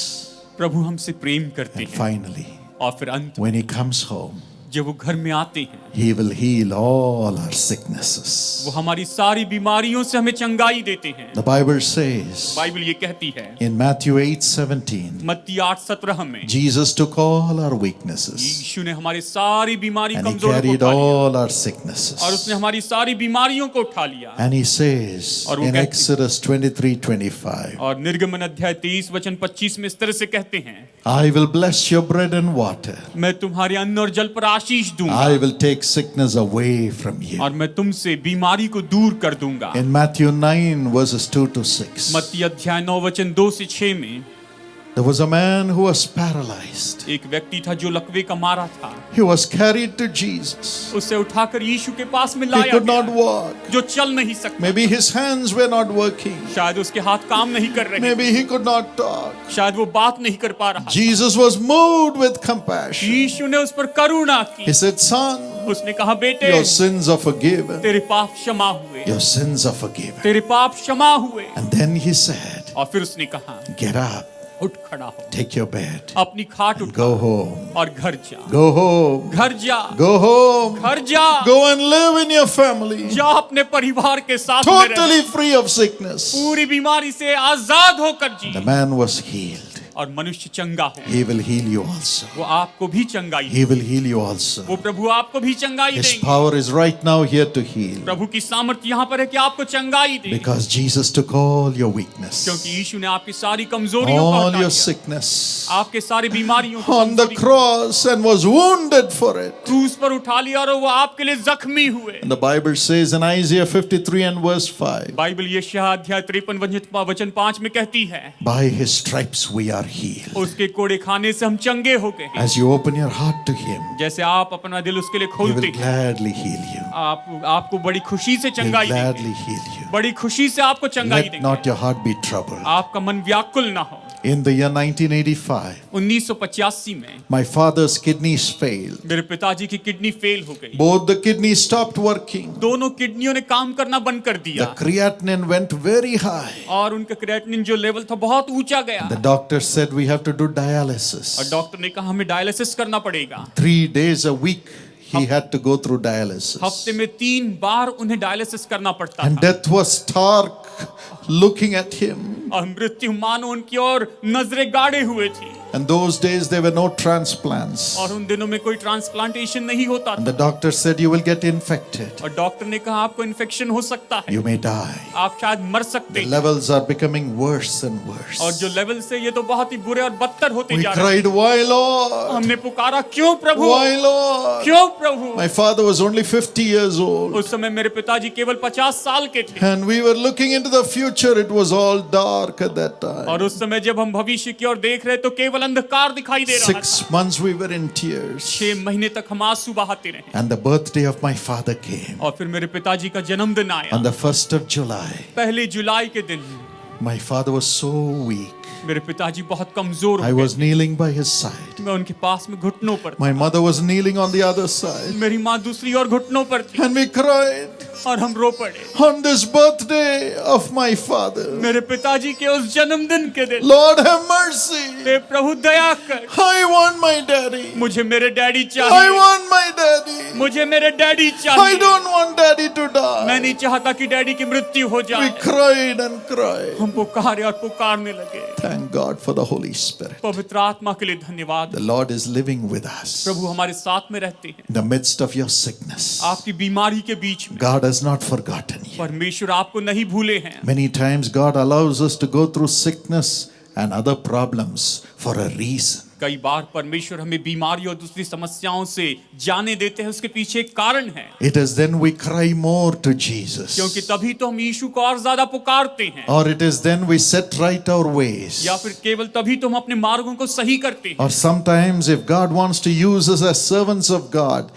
प्रभु हमसे प्रेम करते And हैं। finally, और फिर अंत when he comes home, जब वो घर में आते हैं he will heal all our sicknesses. वो हमारी सारी बीमारियों से हमें चंगाई देते हैं। The Bible says बाइबल ये कहती है in Matthew 8:17, मत्ती 8:17 में Jesus took all our weaknesses यीशु ने हमारी सारी बीमारी and he कमजोरियों को carried उठा लिया all our और sicknesses. उसने हमारी सारी बीमारियों को उठा लिया। And he says और वो in कहते- Exodus 23:25, और निर्गमन अध्याय 23 वचन 25 में इस तरह से कहते हैं, I will bless your bread and water. मैं तुम्हारे अन्न और जल पर आशीष दूंगा I will take sickness away from you. और मैं तुमसे बीमारी को दूर कर दूंगा। In Matthew 9:2-6, मत्ती अध्याय 9 वचन 2 से 6 में there was a man who was paralyzed. एक व्यक्ति था जो लकवे का मारा था। He was carried to Jesus. उसे उठाकर यीशु के पास में He लाया could not गया, walk. जो चल नहीं सकता। Maybe his hands were not working. शायद उसके हाथ काम नहीं कर रहे, Maybe he could not talk. शायद वो बात नहीं कर पा रहा। Jesus was moved with compassion. यीशु ने उस पर करुणा की। He said, Son, उसने कहा, बेटे your sins are forgiven. तेरे पाप क्षमा हुए, Your sins are forgiven. तेरे पाप क्षमा हुए। And then he said, और फिर उसने कहा, Get up, उठ खड़ा हो, take your bed, अपनी खाट and उठा go home. और घर जा, Go home. घर जा, Go home. घर जा, Go and live in your family. जा अपने परिवार के साथ में रह। Totally free of sickness. पूरी बीमारी से आजाद होकर जी। The man was healed. और मनुष्य चंगा हो, He will heal you also. वो आपको भी चंगाई He will heal you also. वो प्रभु आपको भी चंगाई His देंगे। power is right now here to heal. प्रभु की सामर्थ्य यहाँ पर है कि आपको चंगाई दे, Because Jesus took all your weakness, क्योंकि यीशु ने आपकी सारी कमजोरियों को all हटा your दिया, sickness आपके सारी बीमारियों को on the कमजोरी को cross and was wounded for it. क्रूस पर उठा लिया और वो आपके लिए जख्मी हुए। And the Bible says in Isaiah 53:5, Bible यशायाह अध्याय 53 वचन 5 में कहती है, by his stripes we are healed. उसके कोड़े खाने से हम चंगे हो गए। As you open your heart to him, जैसे आप अपना दिल उसके लिए he खोलते will हैं, gladly heal you. आपको बड़ी खुशी से He'll चंगाई देंगे, gladly heal you. बड़ी खुशी से आपको चंगाई Let देंगे। not your heart be troubled. आपका मन व्याकुल ना हो। In the year 1985, 1985 में my father's kidneys failed. मेरे पिताजी की किडनी फेल हो गई। Both the kidneys stopped working. दोनों किडनियों ने काम करना बंद कर The दिया creatinine went very high. और उनका क्रिएटिनिन जो लेवल था बहुत ऊंचा गया। The doctor said we have to do dialysis. और डॉक्टर ने कहा हमें डायलिसिस करना पड़ेगा। 3 days a week he had to go through dialysis. हफ्ते में 3 बार उन्हें डायलिसिस करना पड़ता And था। death was stark looking at him. और मृत्यु मानो उनकी ओर नजरें गाड़े हुए थी। And those days there were no transplants. और उन दिनों में कोई ट्रांसप्लांटेशन नहीं होता And था। the doctor said you will get infected. और डॉक्टर ने कहा आपको इन्फेक्शन हो सकता है, You may die. आप शायद मर सकते The हैं। levels are becoming worse and worse. और जो लेवल से ये तो बहुत ही बुरे और बदतर होते We जा रहे हैं। cried, why Lord? हमने पुकारा क्यों प्रभु, Why Lord? क्यों प्रभु। My father was only 50 years old. उस समय मेरे पिताजी केवल 50 साल के थे। And we were looking into the future. It was all dark at that time. और उस समय जब हम भविष्य की ओर देख रहे तो केवल अंधकार दिखाई दे रहा था। 6 months we were in tears. 6 महीने तक हम आंसू बहाते रहे। And the birthday of my father came. और फिर मेरे पिताजी का जन्मदिन आया। On the 1st of July, 1 जुलाई के दिन my father was so weak. मेरे पिताजी बहुत कमजोर I हो was kneeling by his side. गए। मैं उनके पास में घुटनों पर था। My mother was kneeling on the other side. मेरी माँ दूसरी ओर घुटनों पर थी And we cried और हम रो पड़े। on this birthday of my father. मेरे पिताजी के उस जन्मदिन के दिन, Lord have mercy. हे प्रभु दया कर, I want my daddy. मुझे मेरे डैडी I चाहिए। want my daddy. मुझे मेरे डैडी I चाहिए। don't want daddy to मैं die. नहीं चाहता कि डैडी की मृत्यु हो We जाए। cried and cried. हम पुकारे और पुकारने लगे। Thank God for the Holy Spirit. पवित्र आत्मा के लिए धन्यवाद। The Lord is living with us. प्रभु हमारे साथ में रहते हैं। In the midst of your sickness, आपकी बीमारी के बीच में God has not forgotten you. परमेश्वर आपको नहीं भूले हैं। Many times God allows us to go through sickness and other problems for a reason. कई बार परमेश्वर हमें बीमारी और दूसरी समस्याओं से जाने देते हैं, उसके पीछे एक कारण है। It is then we cry more to Jesus. क्योंकि तभी तो हम यीशु को और ज्यादा पुकारते हैं। Or it is then we set right our ways. या फिर केवल तभी तो हम अपने मार्गों को सही करते हैं। Or sometimes if God wants to use us as servants of God,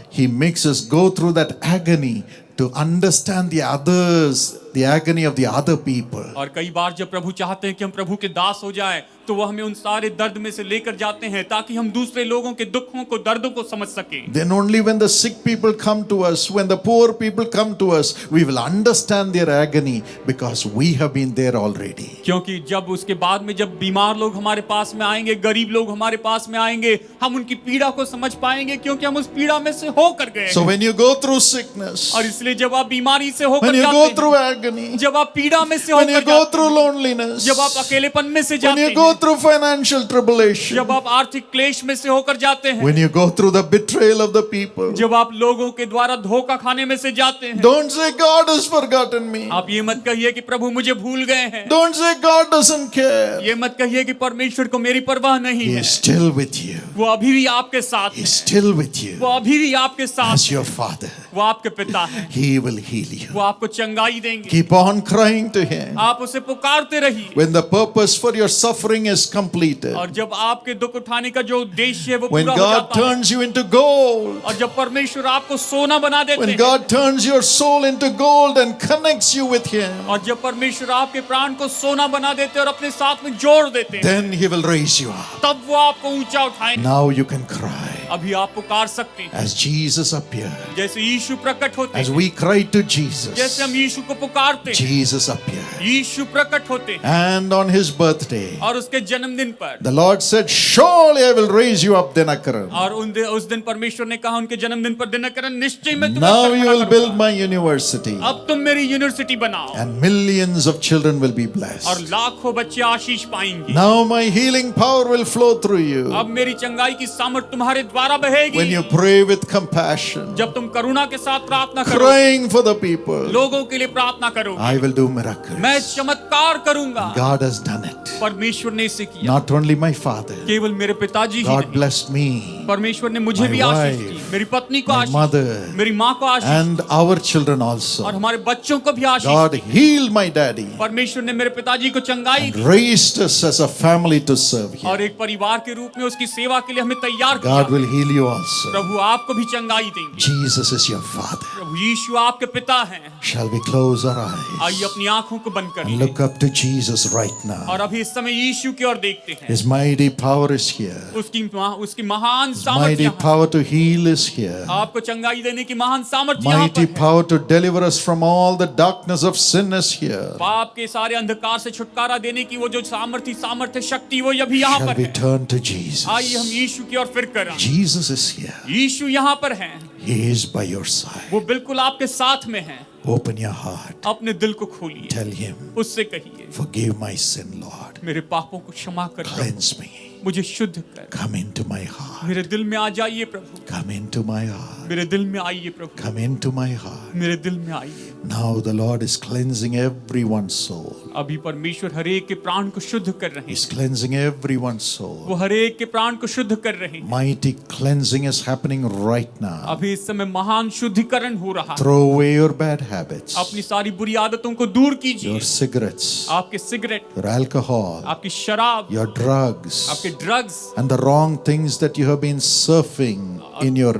He makes us go through that agony to understand the others, the agony of the other people. और कई बार जब प्रभु चाहते हैं कि हम प्रभु के दास हो जाएं, तो वो हमें उन सारे दर्द में से लेकर जाते हैं ताकि हम दूसरे लोगों के दुखों को, दर्दों को समझ सकें। Then only when the sick people come to us, when the poor people come to us, we will understand their agony because we have been there already. क्योंकि जब उसके बाद में जब बीमार लोग हमारे पास में आएंगे, गरीब लोग हमारे पास में आएंगे, हम उनकी पीड़ा को समझ पाएंगे क्योंकि हम उस पीड़ा में से होकर गए So हैं। when you go through sickness, और इसलिए जब आप बीमारी से होकर when you जाते go हैं, through agony, जब आप पीड़ा में से when you होकर go जाते through हैं, loneliness, जब आप अकेलेपन में से when जाते you go हैं, through financial tribulation, जब आप आर्थिक क्लेश में से होकर जाते हैं, when you go through the betrayal of the people, जब आप लोगों के द्वारा धोखा खाने में से जाते हैं, don't say God has forgotten me. आप ये मत कहिए कि प्रभु मुझे भूल गए हैं। Don't say God doesn't care. ये मत कहिए कि परमेश्वर को मेरी परवाह नहीं He है। is still with you. वो अभी भी आपके साथ He है। is still with you वो अभी भी आपके साथ as है। your Father. वो आपके पिता है। He will heal you. वो आपको चंगाई देंगे। Keep on crying to Him. आप उसे पुकारते रहिए। When the purpose for your suffering is completed, और जब आपके दुख उठाने का जो उद्देश्य है वो when पूरा हो God जाता है, turns you into gold, और जब परमेश्वर आपको सोना बना देते when हैं, God turns your soul into gold and connects you with Him, और जब परमेश्वर आपके प्राण को सोना बना देते हैं और अपने साथ में जोड़ देते हैं, then He will raise you up. तब वो आपको ऊंचा उठाएंगे। Now you can cry. अभी आप पुकार सकते हैं। As Jesus appeared, जैसे यीशु प्रकट होते as हैं, we cried to जैसे Jesus, हम यीशु को पुकारते हैं, Jesus appeared. यीशु प्रकट होते हैं। And on His birthday, और उसके जन्मदिन पर, the Lord said, surely I will raise you up, Dinakaran. और उस दिन परमेश्वर ने कहा उनके जन्मदिन पर, दिनकरन निश्चय मैं तुम्हें Now ऊपर you खड़ा will build करूंगा। my university, अब तुम मेरी यूनिवर्सिटी बनाओ and millions of children will be और blessed. लाखों बच्चे आशीष पाएंगे। Now my healing power will flow through you. अब मेरी चंगाई की सामर्थ तुम्हारे द्वारा बहेगी। When you pray with compassion, जब तुम करुणा के साथ प्रार्थना करो, crying for the people, लोगों के लिए प्रार्थना करो, I will do miracles. मैं चमत्कार करूंगा। God has done it. परमेश्वर ने इसे किया। Not only my father, केवल मेरे पिताजी ही God नहीं, blessed me, परमेश्वर ने मुझे my भी आशीष दी, wife, मेरी पत्नी को my आशीष, mother, मेरी माँ को आशीष, and our children और also. हमारे बच्चों को भी आशीष। God healed my daddy, परमेश्वर ने मेरे पिताजी को चंगाई दी raised us as a family to serve Him. और एक परिवार के रूप में उसकी सेवा के लिए हमें तैयार किया। God will heal you also. प्रभु आपको भी चंगाई देंगे। Jesus is your Father. प्रभु यीशु आपके पिता हैं। Shall we close our eyes आइए अपनी आंखों को बंद and करिए look up to Jesus right now? और अभी इस समय यीशु की ओर देखते हैं। His mighty power is here. उसकी महान His सामर्थ्य mighty यहाँ है। power to heal is here. आपको चंगाई देने की महान सामर्थ्य यहाँ Mighty पर है। power to deliver us from all the darkness of sin is here. पाप के सारे अंधकार से छुटकारा देने की वो जो सामर्थ्य शक्ति वो अभी यहाँ Shall पर we है। turn to Jesus? आइए हम यीशु की ओर फिर कर आएं। Jesus is here. यीशु यहाँ पर हैं। He is by your side. वो बिल्कुल आपके साथ में हैं। Open your heart. अपने दिल को खोलिए, Tell Him, उससे कहिए, forgive my sin, Lord. मेरे पापों को क्षमा कर प्रभु, Cleanse me. मुझे शुद्ध कर। Come into my heart. मेरे दिल में आ जाइए प्रभु, Come into my heart. मेरे दिल में आइए प्रभु, Come into my heart. मेरे दिल में आइए। Now the Lord is cleansing everyone's soul. अभी परमेश्वर हर एक के प्राण को शुद्ध कर रहे He's हैं। cleansing everyone's वो soul. हर एक के प्राण को शुद्ध कर रहे हैं। Mighty cleansing is happening right now. अभी इस समय महान शुद्धिकरण हो रहा है। Throw away your bad habits, अपनी सारी बुरी आदतों को दूर कीजिए। your cigarettes, आपके सिगरेट, your alcohol, आपकी शराब, your drugs, आपके drugs and the wrong things that you have been surfing in your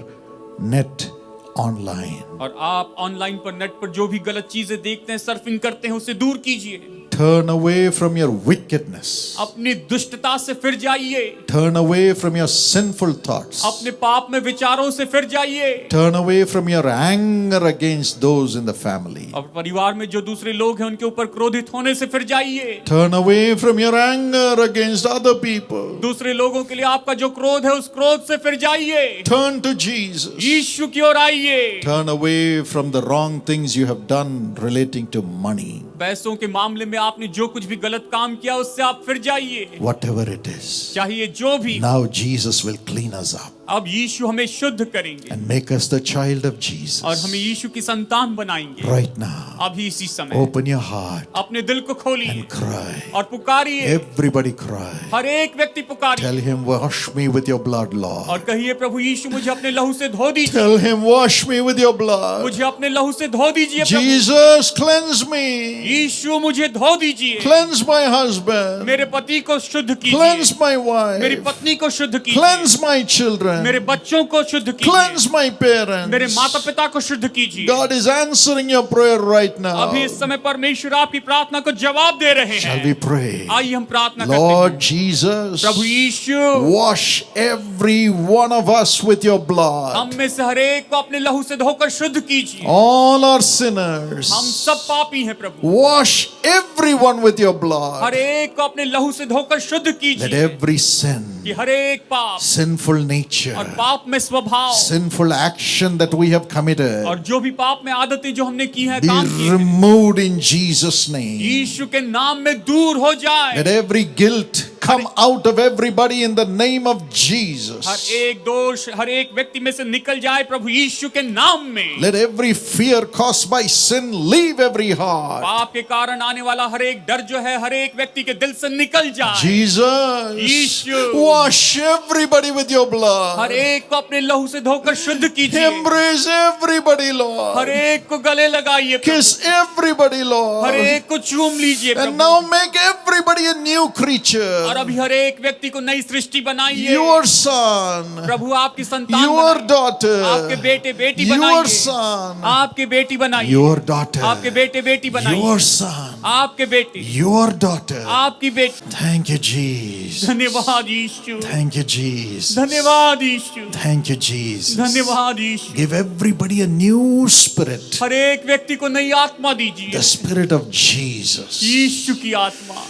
net online. और आप ऑनलाइन पर नेट पर जो भी गलत चीजें देखते हैं, सर्फिंग करते हैं, उसे दूर कीजिए। Turn away from your wickedness. अपनी दुष्टता से फिर जाइए। Turn away from your sinful thoughts. अपने पाप में विचारों से फिर जाइए। Turn away from your anger against those in the family. और परिवार में जो दूसरे लोग हैं उनके ऊपर क्रोधित होने से फिर जाइए। Turn away from your anger against other people. दूसरे लोगों के लिए आपका जो क्रोध है उस क्रोध से फिर जाइए। Turn to Jesus. यीशु की ओर आइए। Turn away from the wrong things you have done relating to money. पैसों के मामले में आपने जो कुछ भी गलत काम किया उससे आप फिर जाइए। Whatever it is. चाहिए जो भी। Now Jesus will clean us up अब यीशु हमें शुद्ध करेंगे and make us the child of और Jesus. हमें यीशु की संतान बनाएंगे। Right now. अभी इसी समय Open your heart अपने दिल को खोलिए and cry. और पुकारिए। Everybody cry. हर एक व्यक्ति पुकारिए Tell him, wash me with your blood, Lord. और कहिए, प्रभु यीशु मुझे अपने लहू से धो दीजिए। Tell him, wash me with your blood. मुझे अपने लहू से धो दीजिए प्रभु। Jesus, cleanse me. यीशु मुझे धो दीजिए। Cleanse my husband. मेरे पति को शुद्ध Cleanse कीजिए। my मेरी wife. पत्नी को शुद्ध कीजिए। Cleanse my children. मेरे बच्चों को शुद्ध कीजिए। Cleanse my मेरे parents. माता पिता को शुद्ध कीजिए। God is answering your prayer right now. अभी इस समय परमेश्वर आपकी प्रार्थना को जवाब दे रहे Shall हैं। we pray? आइए हम प्रार्थना करते Lord हैं। Jesus, Prabhu Yeshu, wash every one of us with your blood. हम में से हर एक को अपने लहू से धोकर शुद्ध कीजिए। All our sinners, हम सब पापी हैं प्रभु। wash everyone with your blood. हर एक को अपने लहू से धोकर शुद्ध Let कीजिए every sin, कि हर एक पाप sinful और nature, पाप में स्वभाव sinful action that we have committed और जो भी पाप में आदतें जो हमने की हैं, be काम किए हैं, removed in Jesus' name. यीशु के नाम में दूर हो जाए। Let every guilt come out of everybody in the name of her Jesus. एक दोष हर एक व्यक्ति में से निकल जाए प्रभु यीशु के नाम में। Let every fear caused by sin leave every heart. पाप के कारण आने वाला हर एक डर जो है हर एक व्यक्ति के दिल से निकल जाए। Jesus, Yeshu. wash everybody with your her blood. एक को अपने लहू से धोकर शुद्ध कीजिए। Embrace everybody, हर Lord. एक को गले लगाइए प्रभु। Kiss everybody, हर Lord. एक को चूम लीजिए And Prabhu. now make everybody a new और creature. अभी हर एक व्यक्ति को नई सृष्टि बनाइए। Your son, प्रभु आपकी संतान your बनाइए। daughter, आपके बेटे बेटी your बनाइए। son, आपके बेटी बनाइए। your daughter, आपके बेटे बेटी बनाइए। your son, आपके बेटे, your daughter. आपकी बेटी। Thank you, Jesus. धन्यवाद यीशु। Thank you, Jesus. धन्यवाद यीशु। Thank you, Jesus. धन्यवाद यीशु। Give everybody a new spirit, हर एक व्यक्ति को नई आत्मा दीजिए। the spirit of Jesus. यीशु की आत्मा।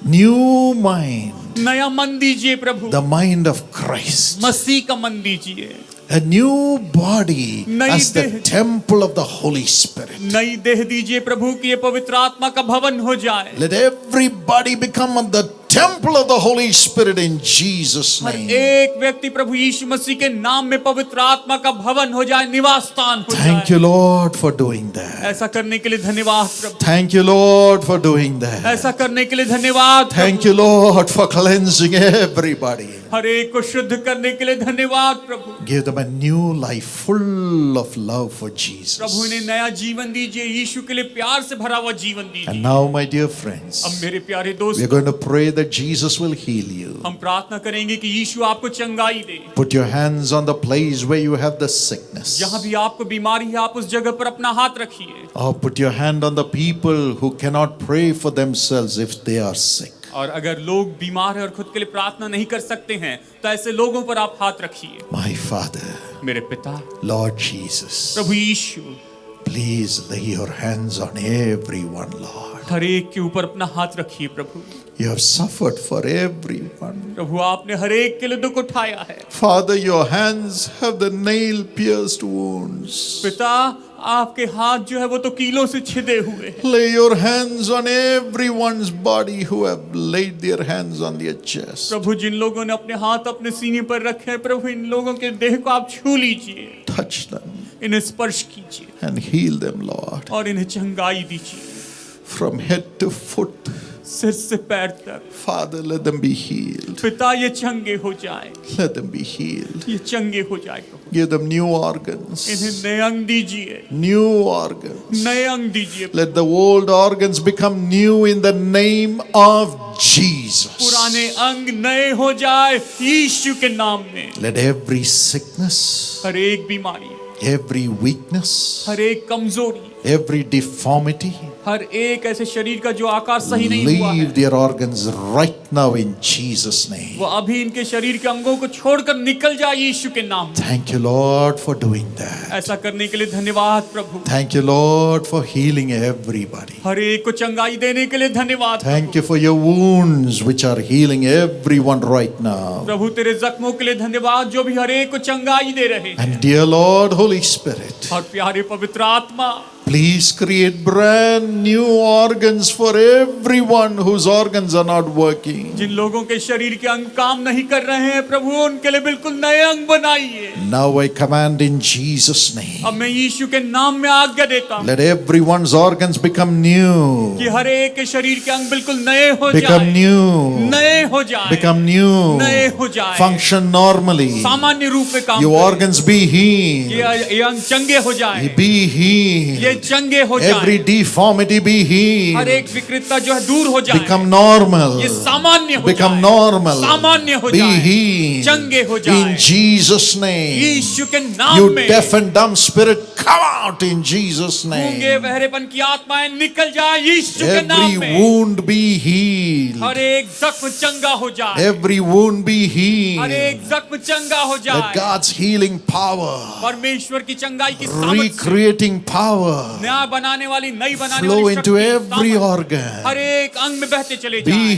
New mind, नया मन दीजिए प्रभु। the mind of Christ. मसीह का मन दीजिए। A new body नई as the देह। temple of the Holy Spirit. नई देह दीजिए प्रभु कि ये पवित्र आत्मा का भवन हो जाए। Let everybody become the temple of the Holy Spirit in Jesus' her name. एक व्यक्ति प्रभु यीशु मसीह के नाम में पवित्र आत्मा का भवन हो जाए, निवास स्थान हो Thank जाए। you, Lord, for doing that. ऐसा करने के लिए धन्यवाद प्रभु। Thank you, Lord, for doing that. ऐसा करने के लिए धन्यवाद Thank you, Lord, for cleansing everybody. हर एक को शुद्ध करने के लिए धन्यवाद प्रभु। Give them a new life full of love for Prabhu Jesus. इन्हें नया जीवन दीजिए, यीशु के लिए प्यार से भरा हुआ जीवन दीजिए। And now, my dear अब friends, मेरे प्यारे we दोस्त, are going to pray that Jesus will heal you. हम प्रार्थना करेंगे कि यीशु आपको चंगाई दे। Put your hands on the place where you have the sickness. जहाँ भी आपको बीमारी है, आप उस जगह पर अपना हाथ रखिए। Or put your hand on the people who cannot pray for themselves if they are sick. और अगर लोग बीमार हैं और खुद के लिए प्रार्थना नहीं कर सकते हैं, तो ऐसे लोगों पर आप हाथ रखिए। My Father, मेरे पिता, Lord Jesus, Prabhu Yeshu, please lay your hands on everyone, Lord. हर एक के ऊपर अपना हाथ रखिए प्रभु। You have suffered for everyone. प्रभु आपने हर एक के लिए दुख उठाया है। Father, your hands have the nail-pierced wounds. पिता, आपके हाथ जो है वो तो कीलों से छिदे हुए हैं। Lay your hands on everyone's body who have laid their hands on their chest. प्रभु जिन लोगों ने अपने हाथ अपने सीने पर रखे हैं, प्रभु इन लोगों के देह को आप छू लीजिए, Touch them. इन्हें स्पर्श कीजिए and heal them, Lord, और इन्हें चंगाई दीजिए from head to foot. सिर से पैर तक। Father, let them be healed. पिता ये चंगे हो जाए, Let them be healed. ये चंगे हो जाए प्रभु। Give them new organs. इन्हें नए अंग दीजिए, New organs. नए अंग दीजिए। Let the old organs become new in the name of Jesus. पुराने अंग नए हो जाए यीशु के नाम में। Let every sickness, हर एक बीमारी, every weakness, हर एक कमजोरी, every deformity हर एक ऐसे शरीर का जो आकार सही नहीं हुआ है, leave their organs right now in Jesus' name. वो अभी इनके शरीर के अंगों को छोड़कर निकल जाए यीशु के नाम में। Thank you, Lord, for doing that. ऐसा करने के लिए धन्यवाद प्रभु। Thank you, Lord, for healing everybody. हर एक को चंगाई देने के लिए धन्यवाद। Thank you for your wounds which are healing everyone right now. प्रभु तेरे जख्मों के लिए धन्यवाद जो भी हर एक को चंगाई दे रहे हैं। And dear Lord, Holy Spirit, और प्यारे पवित्र आत्मा, please create brand new organs for everyone whose organs are not working. जिन लोगों के शरीर के अंग काम नहीं कर रहे हैं प्रभु उनके लिए बिल्कुल नए अंग बनाइए। Now I command in Jesus' name, अब मैं यीशु के नाम में आज्ञा देता हूँ let everyone's organs become new. कि हर एक के शरीर के अंग बिल्कुल नए हो Become जाए, new. नए हो जाए, Become new. नए हो जाए, Function normally. सामान्य रूप में काम Your करें। organs be healed. ये अंग चंगे हो जाए, Be healed. ये चंगे हो Every जाए, deformity be हर healed. एक विकृतता जो है दूर हो जाए, Become normal. ये सामान्य हो Become जाए, normal. सामान्य हो Be जाए, healed. चंगे हो जाए In Jesus' name. यीशु के नाम You में। deaf and dumb spirit, come out in Jesus' गूंगे name. बहरेपन की आत्माएं निकल जाए यीशु के नाम Every में। wound be healed. हर एक जख्म चंगा हो जाए, Every wound be her healed. एक जख्म चंगा हो Let जाए। God's healing power, परमेश्वर की चंगाई की सामर्थ से recreating power, नया बनाने वाली, नई बनाने flow वाली into शक्ति, every सामर्थ organ. हर एक अंग में बहते चले Be जाए,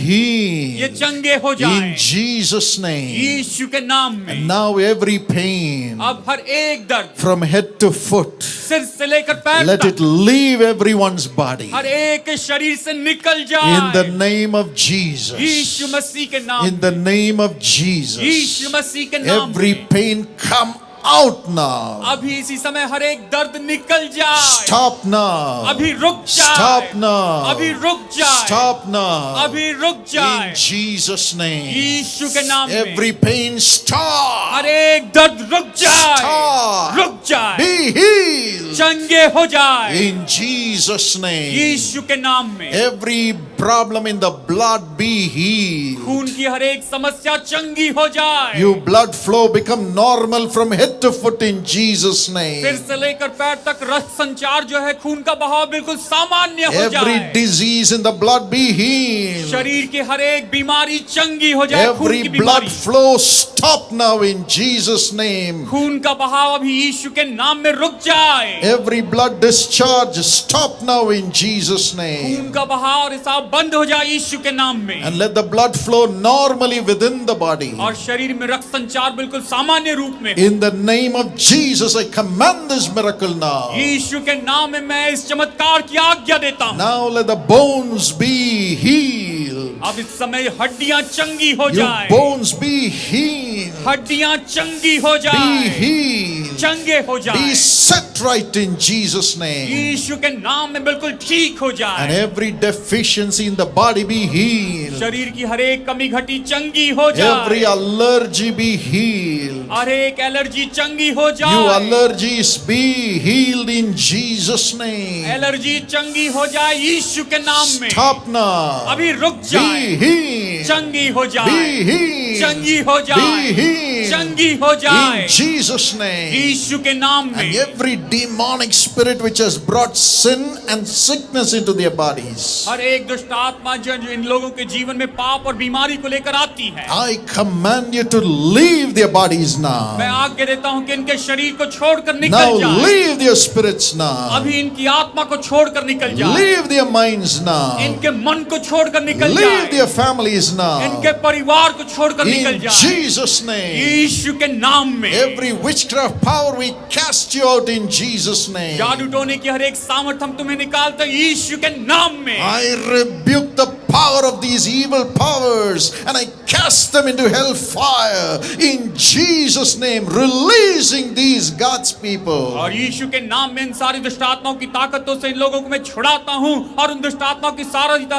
ये healed चंगे हो जाए in Jesus' name. यीशु के नाम में। Now every pain अब हर एक दर्द from head to foot, सिर से लेकर पैर let it तक leave everyone's body हर एक के शरीर से निकल in the जाए name of Jesus. यीशु मसीह के नाम In the name of Jesus. यीशु मसीह के नाम Every में। pain come out now. अभी इसी समय हर एक दर्द निकल जाए, Stop now. अभी रुक जाए, Stop now. अभी रुक जाए, Stop now. अभी रुक जाए In Jesus' name. यीशु के नाम में। Every pain stop. हर एक दर्द रुक जाए, Stop. रुक जाए, Be healed. चंगे हो जाए In Jesus' name. यीशु के नाम में। Every problem in the blood be healed. खून की हर एक समस्या चंगी हो जाए, You blood flow become normal from head to foot in Jesus' सिर name. से लेकर पैर तक रक्त संचार जो है खून का बहाव बिल्कुल सामान्य हो Every जाए, disease in the blood be healed. शरीर की हर एक बीमारी चंगी हो जाए, खून Every की blood बीमारी, flow stop now in Jesus' name. खून का बहाव अभी यीशु के नाम में रुक जाए, Every blood discharge stop now in Jesus' name. खून का बहाव और हिसाब बंद हो जाए यीशु के नाम में, And let the blood flow normally within the body. और शरीर में रक्त संचार बिल्कुल सामान्य रूप में। In the name of Jesus, I command this miracle now. यीशु के नाम में मैं इस चमत्कार की आज्ञा देता हूँ। Now let the bones be healed. अब इस समय हड्डियां चंगी हो You जाए, bones be healed. हड्डियां चंगी हो Be जाए, healed. चंगे हो Be जाए, set right in Jesus' name. यीशु के नाम में बिल्कुल ठीक हो And जाए, every deficiency in the body be healed. शरीर की हर एक कमी घटी चंगी हो Every जाए, allergy be healed. हर एक एलर्जी चंगी हो You जाए, allergies be healed in Jesus' name. Allergy चंगी हो जाए यीशु के नाम में। Stop now. अभी रुक Be जाए, healed. चंगी हो Be जाए, healed. चंगी हो Be जाए, healed. चंगी हो जाए In Jesus' name. यीशु के नाम And में। every demonic spirit which has brought sin and sickness into their bodies, हर एक दुष्ट आत्मा जो इन लोगों के जीवन में पाप और बीमारी को लेकर आती है, I command you to leave their bodies मैं now. आज्ञा देता हूं कि इनके शरीर को छोड़कर Now निकल जाए, leave their spirits now. अभी इनकी आत्मा को छोड़कर निकल जाए, Leave their minds now. इनके मन को छोड़कर निकल Leave जाए, their families now. इनके परिवार को छोड़कर निकल In जाए Jesus' name. यीशु के नाम में। Every witchcraft power we cast you out in Jesus' name. जादू टोने की हर एक सामर्थ हम तुम्हें निकालते हैं यीशु के नाम में। I rebuke the power of these evil powers and I cast them into hell fire in Jesus' name, releasing these God's people. और यीशु के नाम में इन सारी दुष्ट आत्माओं की ताकतों से इन लोगों को मैं छुड़ाता हूँ और उन दुष्ट आत्माओं की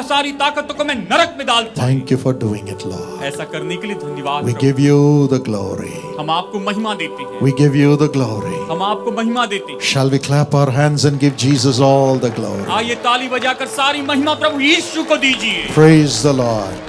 सारी ताकतों को मैं नरक में डालता हूँ। Thank you for doing it, Lord. ऐसा करने के लिए धन्यवाद We Prabhu. give you the glory. हम आपको महिमा देते हैं, We give you the glory. हम आपको महिमा देते हैं। Shall we clap our hands and give Jesus all the glory? आइए ताली बजाकर सारी महिमा प्रभु यीशु को दीजिए। Praise the Lord.